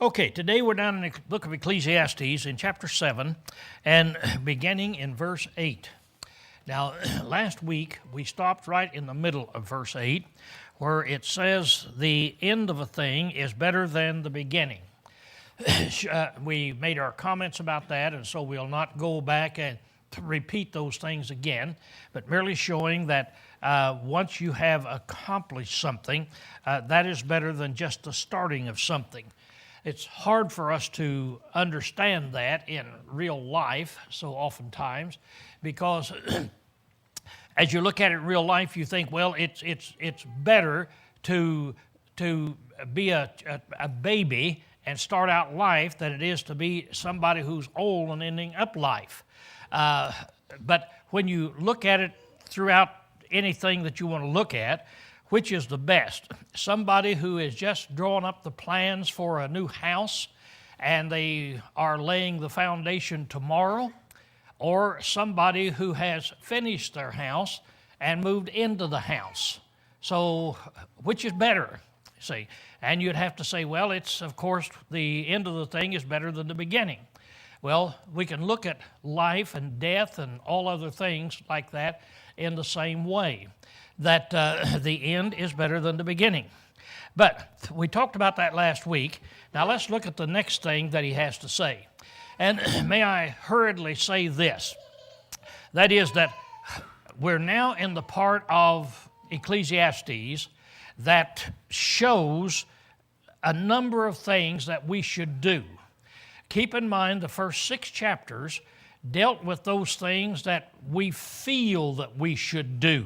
Okay, today we're down in the book of Ecclesiastes in chapter 7 and beginning in verse 8. Now, last week we stopped right in the middle of verse 8 where it says the end of a thing is better than the beginning. We made our comments about that, and so we'll not go back and repeat those things again, but merely showing that once you have accomplished something, that is better than just the starting of something. It's hard for us to understand that in real life so oftentimes because as you look at it in real life, you think, well, it's better to be a baby and start out life than it is to be somebody who's old and ending up life. But when you look at it throughout anything that you want to look at, which is the best? Somebody who is just drawing up the plans for a new house and they are laying the foundation tomorrow, or somebody who has finished their house and moved into the house? So which is better? See, and you'd have to say, well, it's, of course, the end of the thing is better than the beginning. Well, we can look at life and death and all other things like that in the same way, that the end is better than the beginning. But we talked about that last week. Now let's look at the next thing that he has to say. And may I hurriedly say this, that is that we're now in the part of Ecclesiastes that shows a number of things that we should do. Keep in mind the first 6 chapters dealt with those things that we feel that we should do,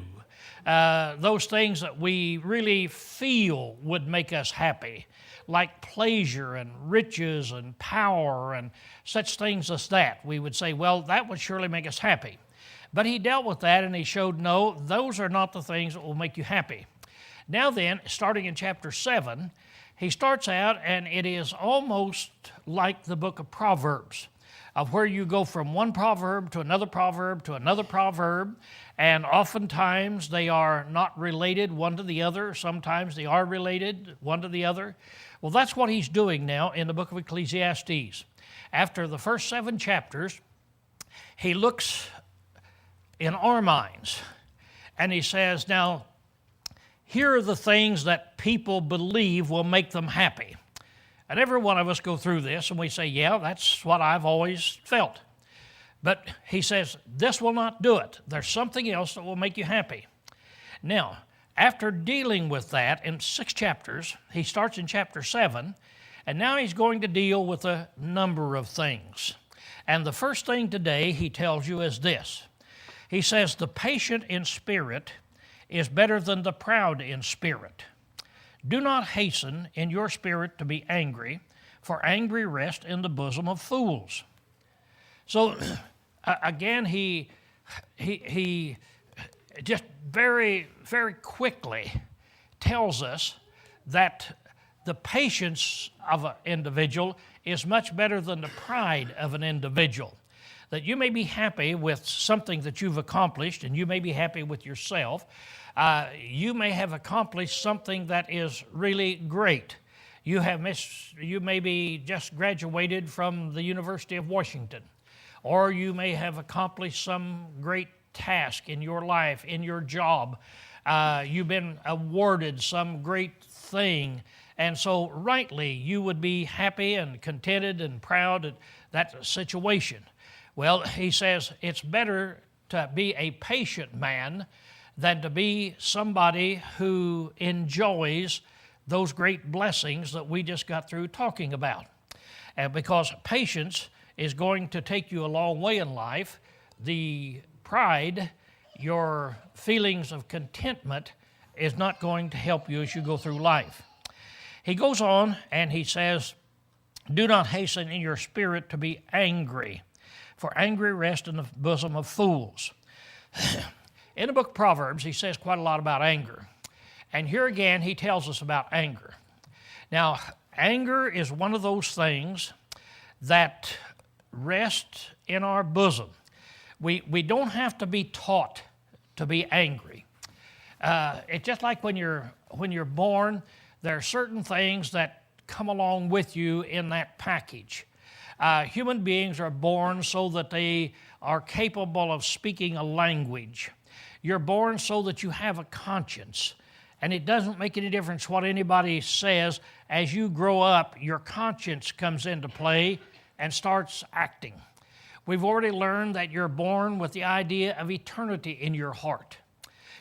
those things that we really feel would make us happy, like pleasure and riches and power and such things as that. We would say, well, that would surely make us happy. But he dealt with that and he showed, no, those are not the things that will make you happy. Now then, starting in chapter 7, he starts out and it is almost like the book of Proverbs, of where you go from one proverb to another proverb to another proverb, and oftentimes they are not related one to the other. Sometimes they are related one to the other. Well, that's what he's doing now in the book of Ecclesiastes. After the first 7 chapters, he looks in our minds and he says, now, here are the things that people believe will make them happy. And every one of us go through this and we say, yeah, that's what I've always felt. But he says, this will not do it. There's something else that will make you happy. Now, after dealing with that in 6 chapters, he starts in chapter 7, and now he's going to deal with a number of things. And the first thing today he tells you is this. He says, the patient in spirit is better than the proud in spirit. Do not hasten in your spirit to be angry, for angry rests in the bosom of fools. So again, he just very, very quickly tells us that the patience of an individual is much better than the pride of an individual. That you may be happy with something that you've accomplished, and you may be happy with yourself. You may have accomplished something that is really great. You may be just graduated from the University of Washington, or you may have accomplished some great task in your life, in your job. You've been awarded some great thing, and so rightly you would be happy and contented and proud at that situation. Well, he says it's better to be a patient man than to be somebody who enjoys those great blessings that we just got through talking about. Because patience is going to take you a long way in life. The pride, your feelings of contentment, is not going to help you as you go through life. He goes on and he says, do not hasten in your spirit to be angry, for angry rests in the bosom of fools. In the book of Proverbs, he says quite a lot about anger. And here again, he tells us about anger. Now, anger is one of those things that rest in our bosom. We don't have to be taught to be angry. It's just like when you're born, there are certain things that come along with you in that package. Human beings are born so that they are capable of speaking a language. You're born so that you have a conscience. And it doesn't make any difference what anybody says. As you grow up, your conscience comes into play and starts acting. We've already learned that you're born with the idea of eternity in your heart.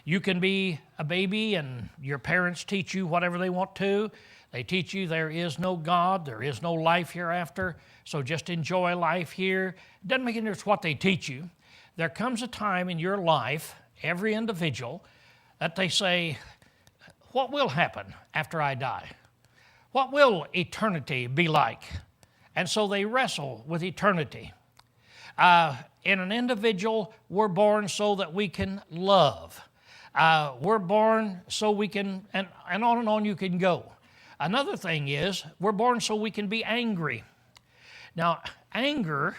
You can be a baby and your parents teach you whatever they want to. They teach you there is no God, there is no life hereafter, so just enjoy life here. It doesn't make any difference what they teach you. There comes a time in your life, every individual, that they say, what will happen after I die? What will eternity be like? And so they wrestle with eternity. In an individual, we're born so that we can love. We're born so we can, and on you can go. Another thing is, we're born so we can be angry. Now, anger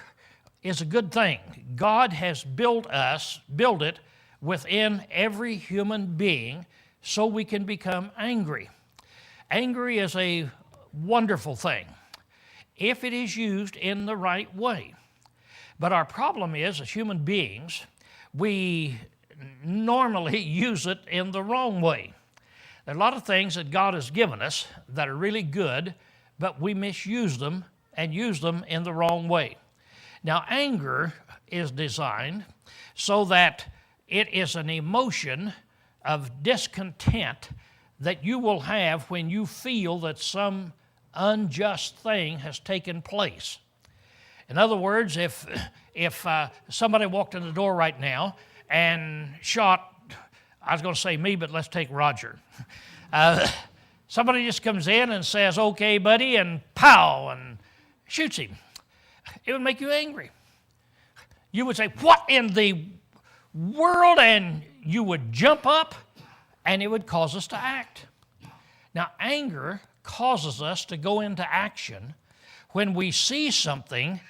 is a good thing. God has built it within every human being so we can become angry. Angry is a wonderful thing if it is used in the right way. But our problem is, as human beings, we normally use it in the wrong way. There are a lot of things that God has given us that are really good, but we misuse them and use them in the wrong way. Now, anger is designed so that it is an emotion of discontent that you will have when you feel that some unjust thing has taken place. In other words, if somebody walked in the door right now and shot, I was going to say me, but let's take Roger. Somebody just comes in and says, okay, buddy, and pow, and shoots him. It would make you angry. You would say, what in the world? And you would jump up, and it would cause us to act. Now, anger causes us to go into action when we see something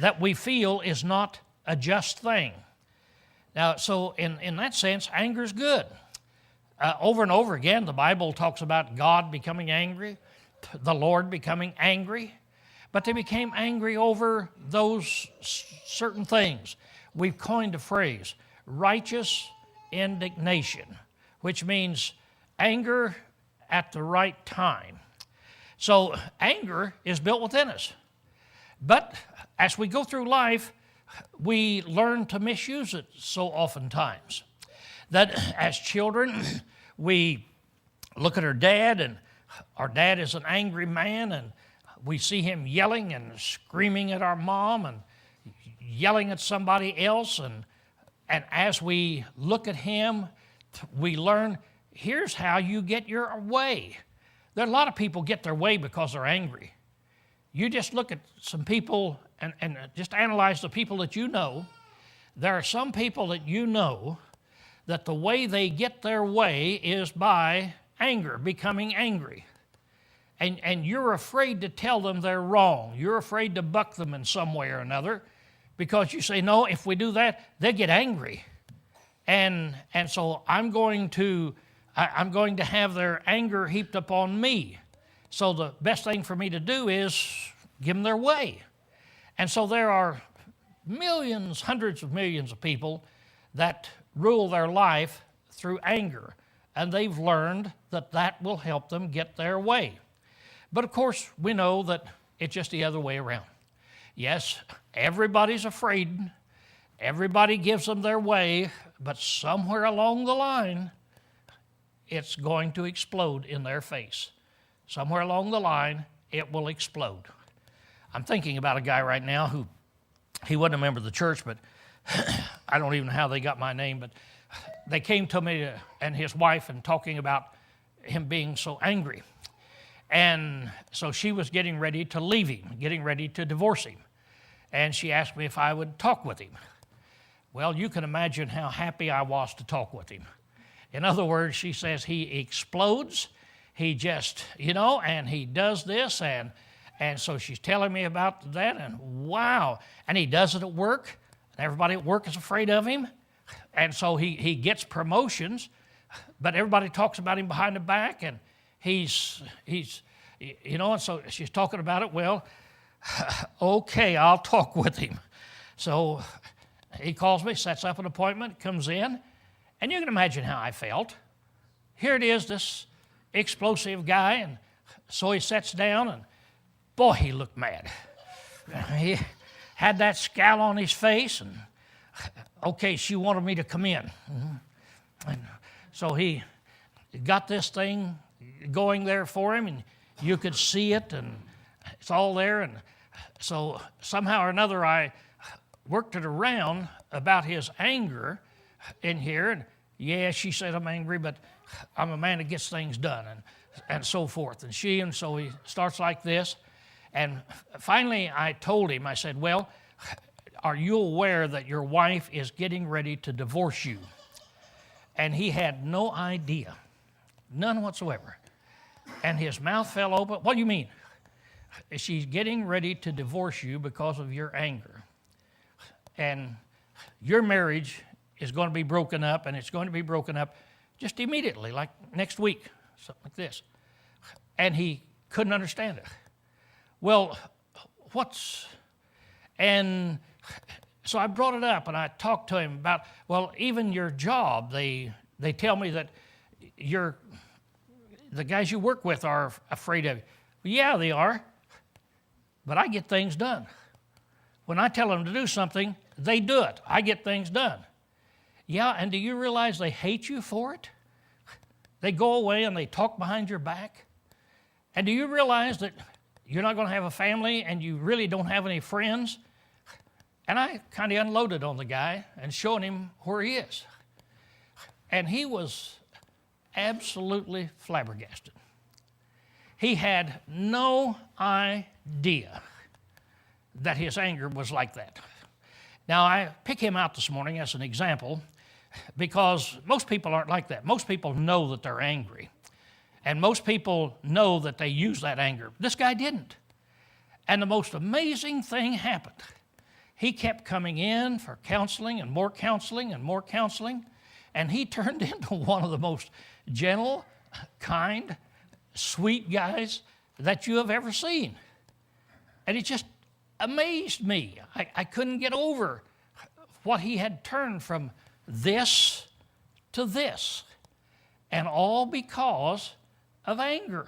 that we feel is not a just thing. Now, so in that sense, anger is good. Over and over again, the Bible talks about God becoming angry, the Lord becoming angry, but they became angry over those certain things. We've coined a phrase, righteous indignation, which means anger at the right time. So anger is built within us. But as we go through life, we learn to misuse it so oftentimes that as children, we look at our dad, and our dad is an angry man, and we see him yelling and screaming at our mom and yelling at somebody else. And as we look at him, we learn, here's how you get your way. There are a lot of people get their way because they're angry. You just look at some people and just analyze the people that you know. There are some people that you know that the way they get their way is by anger, becoming angry. And you're afraid to tell them they're wrong. You're afraid to buck them in some way or another because you say, no, if we do that, they get angry. And so I'm going to have their anger heaped upon me. So the best thing for me to do is give them their way. And so there are millions, hundreds of millions of people that rule their life through anger. And they've learned that that will help them get their way. But of course, we know that it's just the other way around. Yes, everybody's afraid. Everybody gives them their way. But somewhere along the line, it's going to explode in their face. Somewhere along the line, it will explode. I'm thinking about a guy right now who, he wasn't a member of the church, but I don't even know how they got my name, but they came to me and his wife and talking about him being so angry. And so she was getting ready to leave him, getting ready to divorce him. And she asked me if I would talk with him. Well, you can imagine how happy I was to talk with him. In other words, she says he explodes. He just, and he does this, and so she's telling me about that, and wow. And he does it at work, and everybody at work is afraid of him. And so he gets promotions, but everybody talks about him behind the back, and he's and so she's talking about it. Well, okay, I'll talk with him. So he calls me, sets up an appointment, comes in, and you can imagine how I felt. Here it is, this explosive guy, and so he sits down, and boy, he looked mad. He had that scowl on his face, and okay, she wanted me to come in. And so he got this thing going there for him, and you could see it, and it's all there. And so somehow or another, I worked it around about his anger in here. And yeah, she said, I'm angry, but I'm a man that gets things done, and so forth. And so he starts like this. And finally, I told him, I said, well, are you aware that your wife is getting ready to divorce you? And he had no idea, none whatsoever. And his mouth fell open. What do you mean? She's getting ready to divorce you because of your anger. And your marriage is going to be broken up, and it's going to be broken up just immediately, like next week, something like this. And he couldn't understand it. Well, and so I brought it up, and I talked to him about, well, even your job, they tell me that the guys you work with are afraid of you. Well, yeah, they are, but I get things done. When I tell them to do something, they do it. I get things done. Yeah, and do you realize they hate you for it? They go away and they talk behind your back. And do you realize that you're not going to have a family and you really don't have any friends? And I kind of unloaded on the guy and showing him where he is. And he was absolutely flabbergasted. He had no idea that his anger was like that. Now, I pick him out this morning as an example because most people aren't like that. Most people know that they're angry. And most people know that they use that anger. This guy didn't. And the most amazing thing happened. He kept coming in for counseling and more counseling and more counseling. And he turned into one of the most gentle, kind, sweet guys that you have ever seen. And it just amazed me. I couldn't get over what he had turned from this to this. And all because of anger.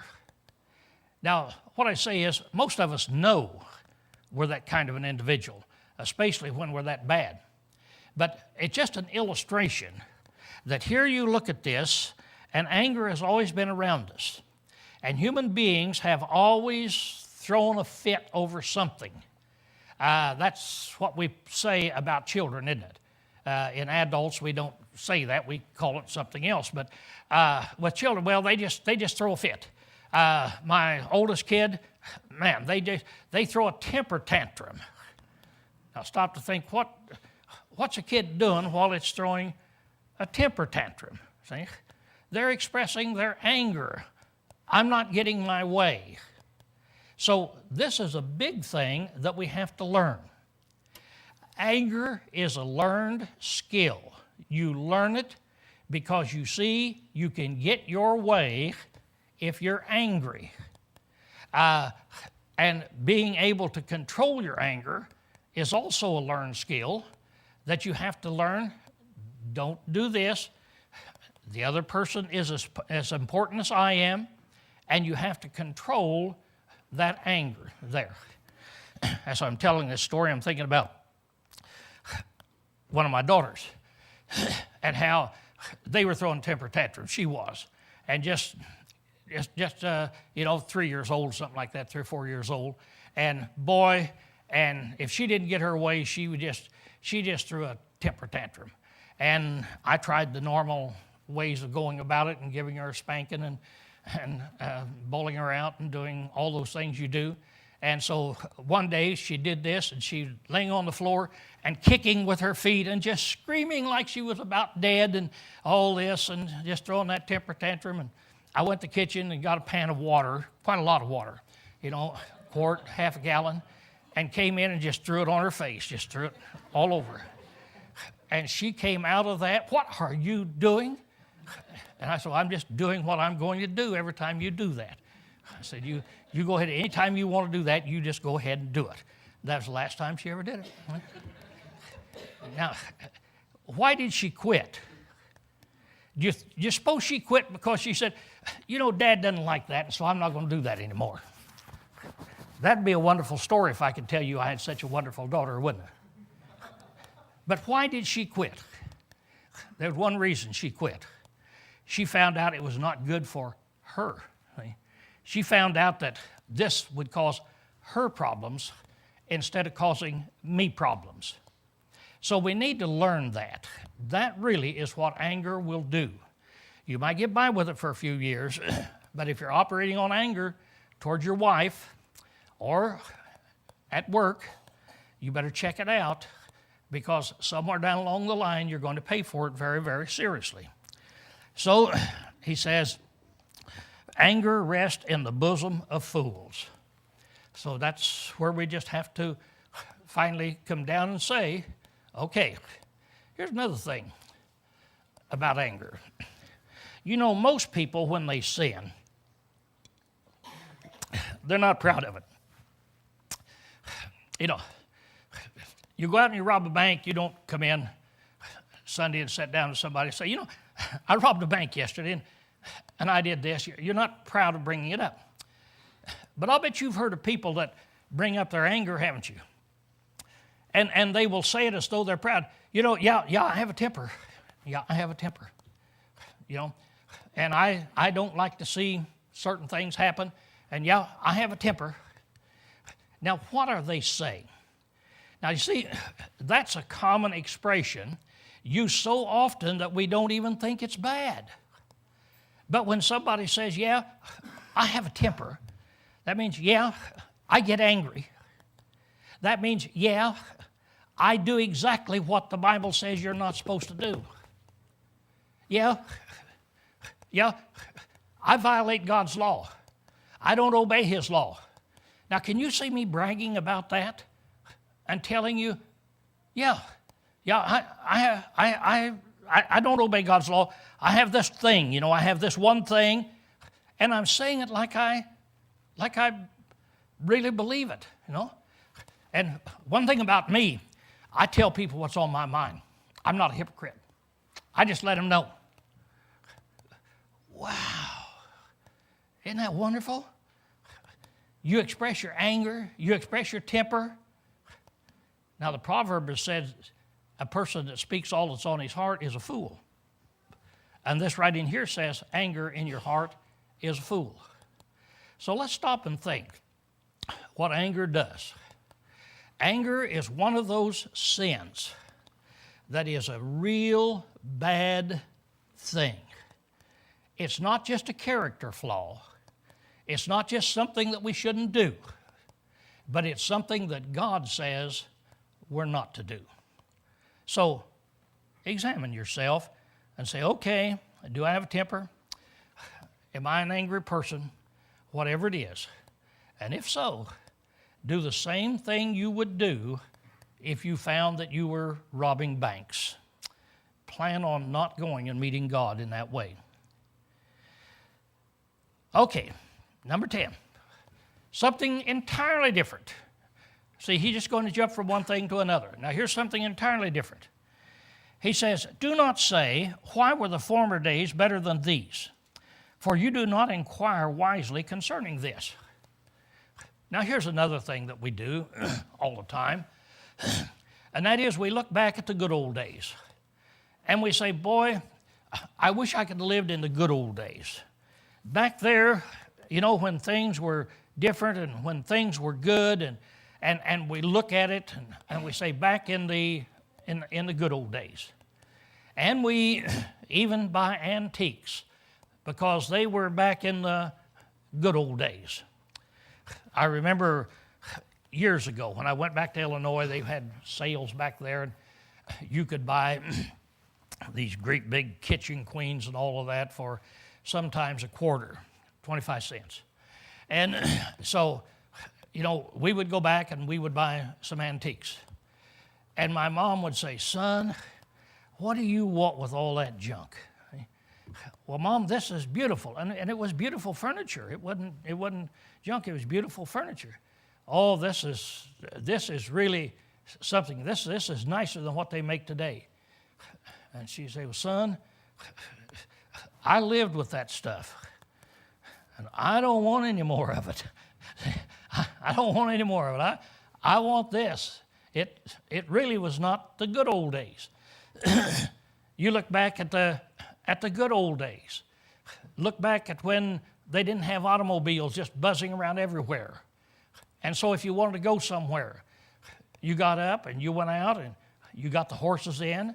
Now, what I say is, most of us know we're that kind of an individual, especially when we're that bad. But it's just an illustration that here you look at this, and anger has always been around us. And human beings have always thrown a fit over something. That's what we say about children, isn't it? In adults, we don't say that. We call it something else. But with children, well, they just throw a fit. My oldest kid, man, they throw a temper tantrum. Now stop to think, what's a kid doing while it's throwing a temper tantrum? See? They're expressing their anger. I'm not getting my way. So this is a big thing that we have to learn. Anger is a learned skill. You learn it because you see you can get your way if you're angry. And being able to control your anger is also a learned skill that you have to learn. Don't do this. The other person is as important as I am, and you have to control that anger there. As I'm telling this story, I'm thinking about one of my daughters and how they were throwing temper tantrums. She was. And just 3 years old, something like that, 3 or 4 years old. And boy, and if she didn't get her way, she just threw a temper tantrum. And I tried the normal ways of going about it and giving her a spanking and bowling her out and doing all those things you do. And so one day she did this, and she laying on the floor and kicking with her feet and just screaming like she was about dead and all this and just throwing that temper tantrum. And I went to the kitchen and got a pan of water, quite a lot of water, quart, half a gallon, and came in and just threw it on her face, just threw it all over. And she came out of that, "What are you doing?" And I said, "I'm just doing what I'm going to do every time you do that." I said, you go ahead. Anytime you want to do that, you just go ahead and do it. That was the last time she ever did it. Now, why did she quit? Do you suppose she quit because she said, Dad doesn't like that, so I'm not going to do that anymore? That'd be a wonderful story if I could tell you I had such a wonderful daughter, wouldn't it? But why did she quit? There's one reason she quit. She found out it was not good for her. She found out that this would cause her problems instead of causing me problems. So we need to learn that. That really is what anger will do. You might get by with it for a few years, but if you're operating on anger towards your wife or at work, you better check it out, because somewhere down along the line you're going to pay for it very, very seriously. So he says, anger rests in the bosom of fools. So that's where we just have to finally come down and say, okay, here's another thing about anger. Most people, when they sin, they're not proud of it. You go out and you rob a bank, you don't come in Sunday and sit down with somebody and say, I robbed a bank yesterday and I did this. You're not proud of bringing it up. But I'll bet you've heard of people that bring up their anger, haven't you? And they will say it as though they're proud. Yeah, I have a temper. Yeah, I have a temper. And I don't like to see certain things happen. And yeah, I have a temper. Now, what are they saying? Now, you see, that's a common expression used so often that we don't even think it's bad. But when somebody says, yeah, I have a temper, that means, yeah, I get angry. That means, yeah, I do exactly what the Bible says you're not supposed to do. Yeah, I violate God's law. I don't obey His law. Now, can you see me bragging about that and telling you, I don't obey God's law. I have this thing, I have this one thing, and I'm saying it like I really believe it, And one thing about me, I tell people what's on my mind. I'm not a hypocrite. I just let them know. Wow. Isn't that wonderful? You express your anger, you express your temper. Now, the proverb says a person that speaks all that's on his heart is a fool. And this right in here says anger in your heart is a fool. So let's stop and think what anger does. Anger is one of those sins that is a real bad thing. It's not just a character flaw. It's not just something that we shouldn't do, but it's something that God says we're not to do. So examine yourself and say, okay, do I have a temper? Am I an angry person? Whatever it is. And if so, do the same thing you would do if you found that you were robbing banks. Plan on not going and meeting God in that way. Okay, number 10. Something entirely different. See, he's just going to jump from one thing to another. Now, here's something entirely different. He says, do not say, why were the former days better than these? For you do not inquire wisely concerning this. Now, here's another thing that we do all the time, and that is we look back at the good old days, and we say, boy, I wish I could have lived in the good old days. Back there, when things were different and when things were good, and we look at it and we say back in the good old days. And we even buy antiques because they were back in the good old days. I remember years ago when I went back to Illinois, they had sales back there, and you could buy these great big kitchen queens and all of that for sometimes a quarter, 25 cents. And so, we would go back and we would buy some antiques. And my mom would say, son, what do you want with all that junk? Well, Mom, this is beautiful. And it was beautiful furniture. It wasn't junk. It was beautiful furniture. Oh, this is really something. This is nicer than what they make today. And she'd say, well, son, I lived with that stuff. And I don't want any more of it. I don't want any more of it. I want this. It really was not the good old days. You look back at the good old days. Look back at when they didn't have automobiles just buzzing around everywhere. And so if you wanted to go somewhere, you got up and you went out and you got the horses in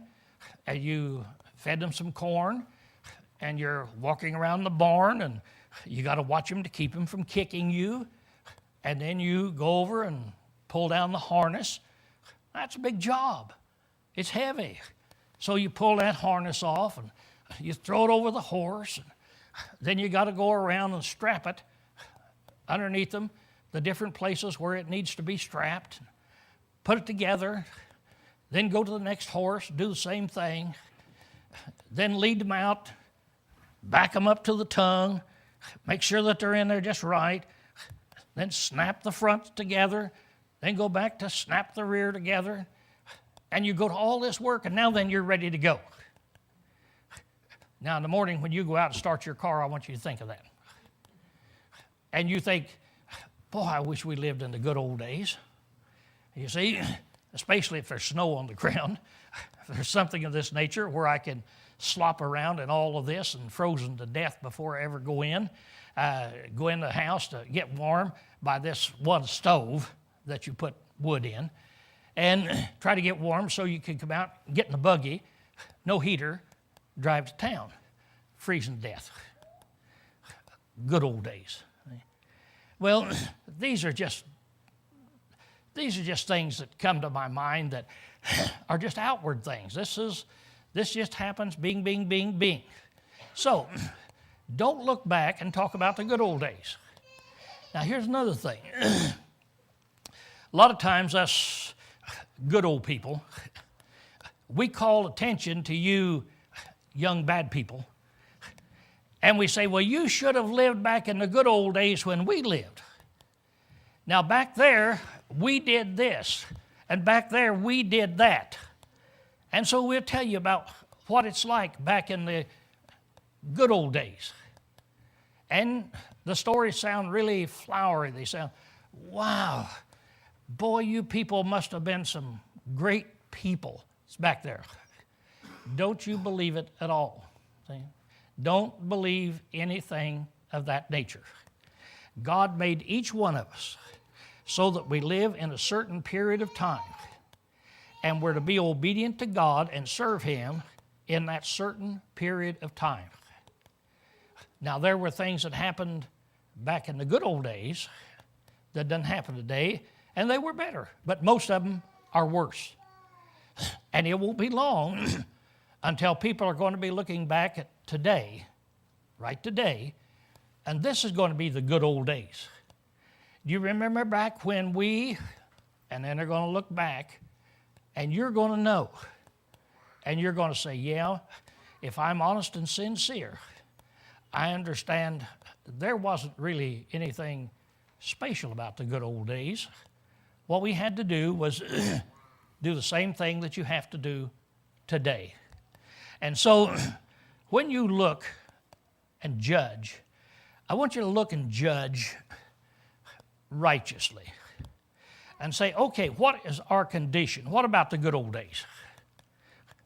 and you fed them some corn and you're walking around the barn and you got to watch them to keep them from kicking you. And then you go over and pull down the harness. That's a big job. It's heavy. So you pull that harness off and you throw it over the horse. And then you got to go around and strap it underneath them, the different places where it needs to be strapped. Put it together. Then go to the next horse, do the same thing. Then lead them out, back them up to the tongue, make sure that they're in there just right. Then snap the front together. Then go back to snap the rear together. And you go to all this work, and now then you're ready to go. Now in the morning when you go out and start your car, I want you to think of that. And you think, boy, I wish we lived in the good old days. You see, especially if there's snow on the ground, if there's something of this nature where I can slop around in all of this and frozen to death before I ever go in the house to get warm by this one stove that you put wood in, and try to get warm so you can come out, get in the buggy, no heater, drive to town, freezing to death. Good old days. Well, these are just things that come to my mind that are just outward things. This just happens, bing, bing, bing, bing. So, don't look back and talk about the good old days. Now, here's another thing. A lot of times, us good old people, we call attention to you young bad people, and we say, well, you should have lived back in the good old days when we lived. Now, back there, we did this, and back there, we did that. And so we'll tell you about what it's like back in the good old days. And the stories sound really flowery. They sound, wow, boy, you people must have been some great people. It's back there. Don't you believe it at all. See? Don't believe anything of that nature. God made each one of us so that we live in a certain period of time, and we're to be obedient to God and serve Him in that certain period of time. Now, there were things that happened back in the good old days that doesn't happen today, and they were better, but most of them are worse. And it won't be long until people are going to be looking back at today, right today, and this is going to be the good old days. Do you remember back when and then they're going to look back, and you're going to know, and you're going to say, yeah, if I'm honest and sincere, I understand there wasn't really anything special about the good old days. What we had to do was do the same thing that you have to do today. And so when you look and judge, I want you to look and judge righteously and say, okay, what is our condition? What about the good old days?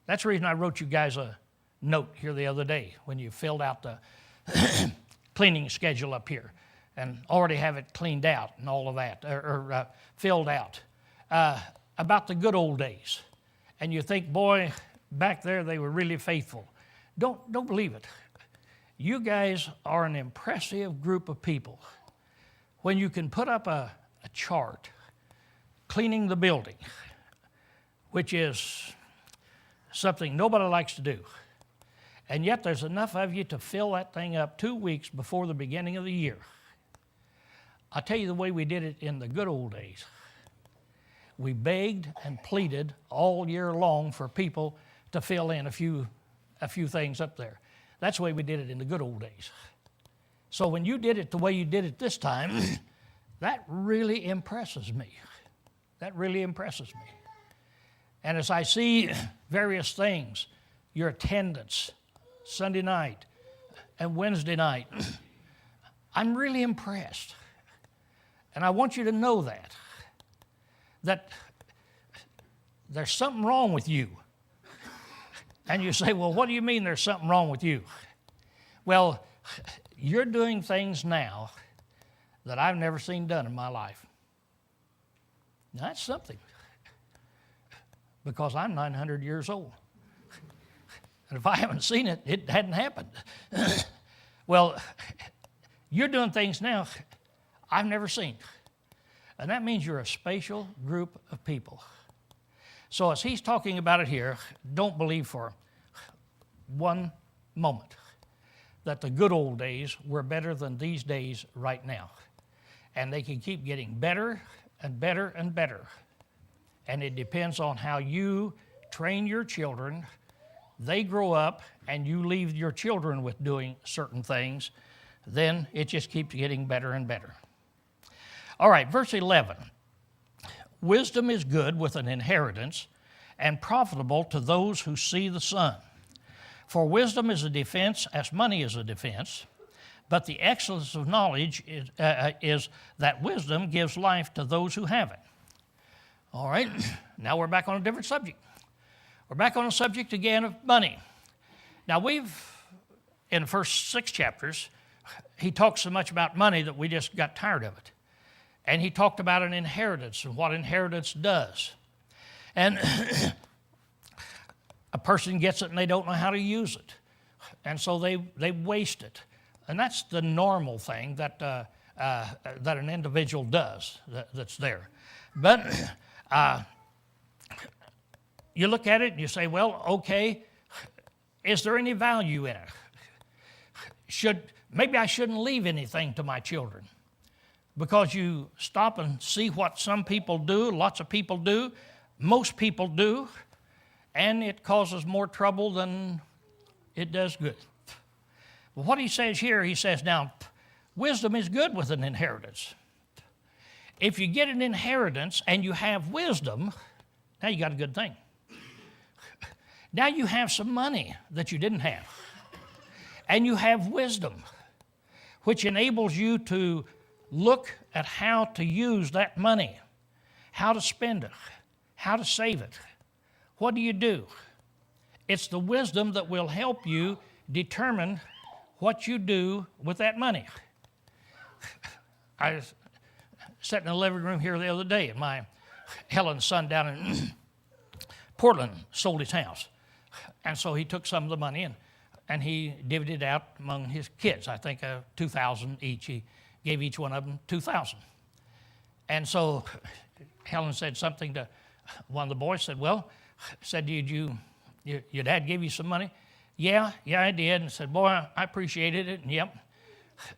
That's the reason I wrote you guys a note here the other day when you filled out the cleaning schedule up here and already have it cleaned out and all of that, or filled out, about the good old days. And you think, boy, back there they were really faithful. Don't believe it. You guys are an impressive group of people. When you can put up a chart cleaning the building, which is something nobody likes to do, and yet there's enough of you to fill that thing up 2 weeks before the beginning of the year. I'll tell you the way we did it in the good old days. We begged and pleaded all year long for people to fill in a few things up there. That's the way we did it in the good old days. So when you did it the way you did it this time, that really impresses me. That really impresses me. And as I see various things, your attendance, Sunday night and Wednesday night, I'm really impressed. And I want you to know that there's something wrong with you. And you say, well, what do you mean there's something wrong with you? Well, you're doing things now that I've never seen done in my life. Now, that's something, because I'm 900 years old. And if I haven't seen it, it hadn't happened. Well, you're doing things now I've never seen. And that means you're a special group of people. So as he's talking about it here, don't believe for one moment that the good old days were better than these days right now. And they can keep getting better and better and better. And it depends on how you train your children. They grow up and you leave your children with doing certain things, then it just keeps getting better and better. All right, verse 11. Wisdom is good with an inheritance and profitable to those who see the sun. For wisdom is a defense as money is a defense, but the excellence of knowledge is that wisdom gives life to those who have it. All right, now we're back on a different subject. We're back on a subject again of money. Now in the first 6 chapters, he talks so much about money that we just got tired of it. And he talked about an inheritance and what inheritance does. And a person gets it and they don't know how to use it. And so they waste it. And that's the normal thing that an individual does that's there. But you look at it and you say, well, okay, is there any value in it? Maybe I shouldn't leave anything to my children. Because you stop and see what some people do, lots of people do, most people do, and it causes more trouble than it does good. Well, what he says here, he says, now, wisdom is good with an inheritance. If you get an inheritance and you have wisdom, now you got a good thing. Now you have some money that you didn't have. And you have wisdom, which enables you to look at how to use that money, how to spend it, how to save it. What do? It's the wisdom that will help you determine what you do with that money. I was sitting in the living room here the other day, and Helen's son down in Portland sold his house. And so he took some of the money and he divvied it out among his kids. I think $2,000 each. He gave each one of them $2,000. And so Helen said something to one of the boys, said, did your dad give you some money? Yeah, I did. And said, boy, I appreciated it. And yep.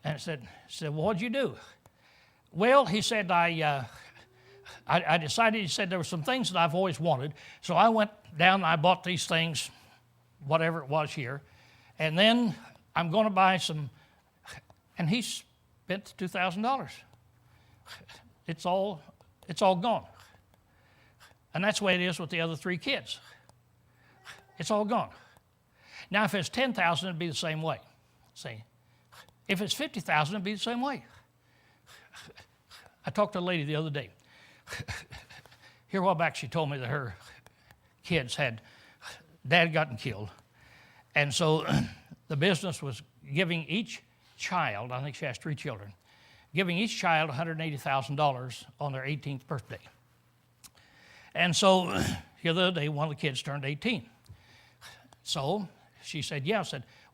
And said, well, what'd you do? Well, he said, I decided, he said, there were some things that I've always wanted. So I went down and I bought these things, whatever it was here. And then I'm going to buy some, and he spent $2,000. It's all gone. And that's the way it is with the other 3 kids. It's all gone. Now, if it's $10,000, it'd be the same way. See? If it's $50,000, it'd be the same way. I talked to a lady the other day. Here a while back, she told me that her kids dad had gotten killed. And so the business was giving each child, I think she has 3 children, giving each child $180,000 on their 18th birthday. And so the other day, one of the kids turned 18. So she said, yeah,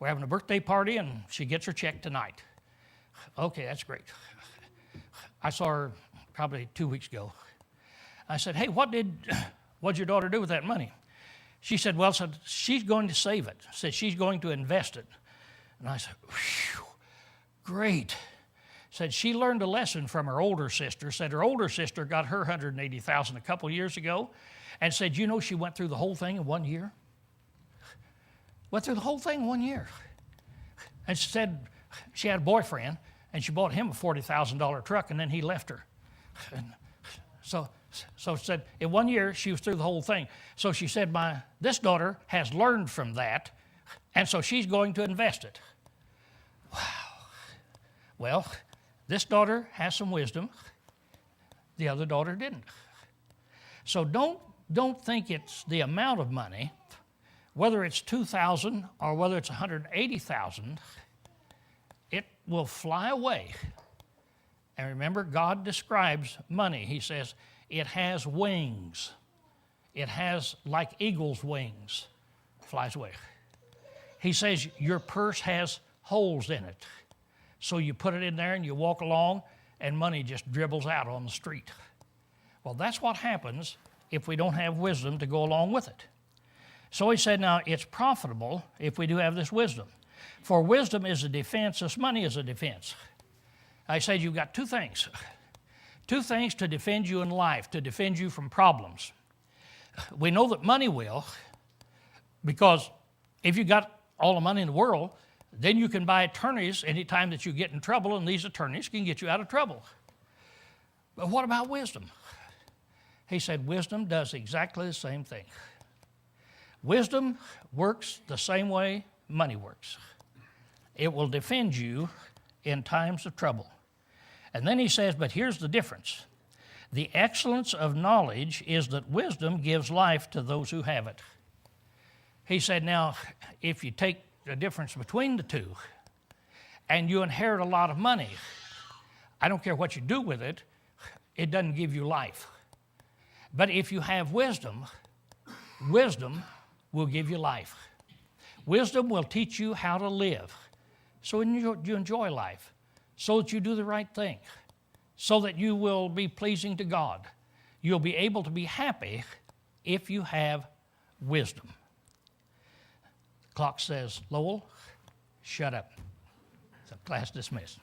we're having a birthday party and she gets her check tonight. Okay, that's great. I saw her probably 2 weeks ago. I said, hey, what'd your daughter do with that money? She said, she's going to save it. Said she's going to invest it. And I said, whew, great. Said she learned a lesson from her older sister. Said her older sister got her $180,000 a couple years ago. And said, she went through the whole thing in 1 year? Went through the whole thing in 1 year. And she said she had a boyfriend, and she bought him a $40,000 truck, and then he left her. And so she said, in 1 year, she was through the whole thing. So she said, this daughter has learned from that, and so she's going to invest it. Wow. Well, this daughter has some wisdom. The other daughter didn't. So don't think it's the amount of money, whether it's $2,000 or whether it's $180,000, it will fly away. And remember, God describes money. He says, it has wings. It has like eagle's wings, flies away. He says, your purse has holes in it. So you put it in there and you walk along and money just dribbles out on the street. Well, that's what happens if we don't have wisdom to go along with it. So he said, now it's profitable if we do have this wisdom. For wisdom is a defense, as money is a defense. I said you've got two things. Two things to defend you in life, to defend you from problems. We know that money will, because if you got all the money in the world, then you can buy attorneys anytime that you get in trouble, and these attorneys can get you out of trouble. But what about wisdom? He said wisdom does exactly the same thing. Wisdom works the same way money works. It will defend you in times of trouble. And then he says, but here's the difference. The excellence of knowledge is that wisdom gives life to those who have it. He said, now, if you take the difference between the two and you inherit a lot of money, I don't care what you do with it, it doesn't give you life. But if you have wisdom, wisdom will give you life. Wisdom will teach you how to live so you enjoy life, so that you do the right thing, so that you will be pleasing to God. You'll be able to be happy if you have wisdom. The clock says, Lowell, shut up. So class dismissed.